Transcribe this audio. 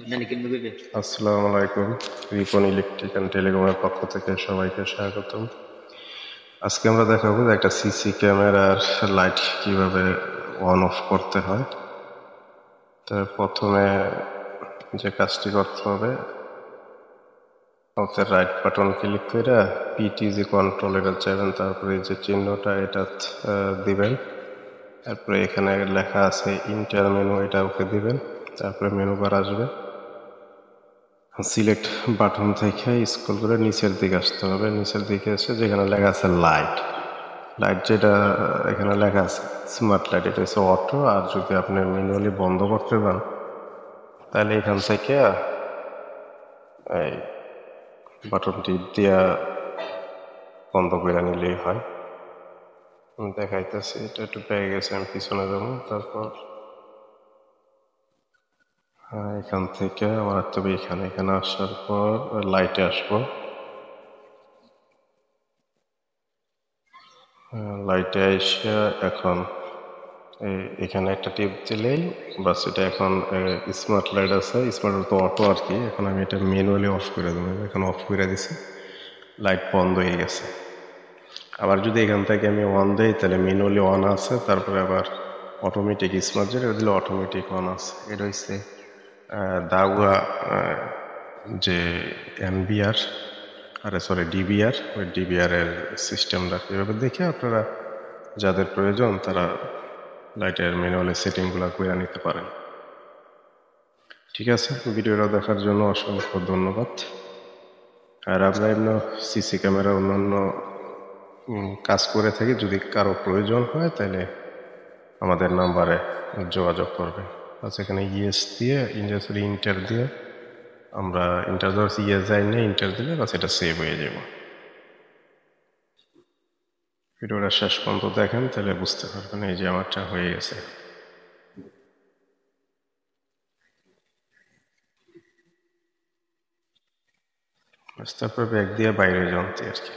আসসালামু আলাইকুম। Ripon electric and টেলিকমের পক্ষ থেকে সবাইকে স্বাগতম। আজকে আমরা দেখাবো যে একটা সিসি ক্যামেরার লাইট কিভাবে অন অফ করতে হয়। তো প্রথমে যে কাজটি করতে হবে, হাতের রাইট বাটন ক্লিক করে পিটিজি কন্ট্রোল এটা চাইবেন, তারপরে যে চিহ্নটা এটা দিবেন, তারপরে এখানে লেখা আছে ইন্টার মেনু, এটা ওকে দিবেন, তারপরে মেনু বার আসবে, সিলেক্ট বাটন থেকে স্ক্রল করে নিচের দিকে আসতে হবে। নিচের দিকে এসে যেখানে লেখা আছে লাইট, যেটা এখানে লেখা আছে স্মার্ট লাইট, এটা হচ্ছে অটো। আর যদি আপনি ম্যানুয়ালি বন্ধ করতে চান তাহলে এখান থেকে এই বাটনটি দিয়া বন্ধ করে নিলেই হয়। আমি দেখাইতেছি, এটা একটু পেয়ে গেছে, আমি পিছনে যাবো। তারপর এখান থেকে আমার তবে এখানে আসার পর লাইটে আসবো। লাইটে এসে এখন এখানে একটা টিপ দিলেই বাস, এটা এখন স্মার্ট লাইট আছে, স্মার্ট তো অটো আর কি। এখন আমি এটা ম্যানুয়ালি অফ করে দেবো। এখন অফ করে দিছি, লাইট বন্ধ হয়ে গেছে। আবার যদি এখান থেকে আমি অন দিই তাহলে ম্যানুয়ালি অন আছে, তারপরে আবার অটোমেটিক স্মার্ট যেটা দিলে অটোমেটিক অন আছে। এটা হচ্ছে দাগুয়া যে এনবিআর ডিবিআর, ওই ডিবিআর এর সিস্টেমটা এভাবে দেখে আপনারা যাদের প্রয়োজন তারা লাইটের ম্যানুয়ালি সেটিংগুলো করে নিতে পারেন। ঠিক আছে, ভিডিওটা দেখার জন্য অসংখ্য ধন্যবাদ। আর আমরা এমনি সিসি ক্যামেরা অন্যান্য কাজ করে থাকি, যদি কারো প্রয়োজন হয় তাহলে আমাদের নাম্বারে যোগাযোগ করবে। আচ্ছা, এখানে ইয়েস দিয়ে ইন্টার দিয়ে আমরা ইন্টার ধরছি, ইয়েস যাই নিয়ে ইন্টার দিলে বাস এটা সেভ হয়ে যাব। ভিডিওটা শেষ পর্যন্ত দেখেন তাহলে বুঝতে পারবেন। এই যে আমারটা হয়ে গেছে। তারপর ব্যাগ দিয়ে বাইরে যান আর কি।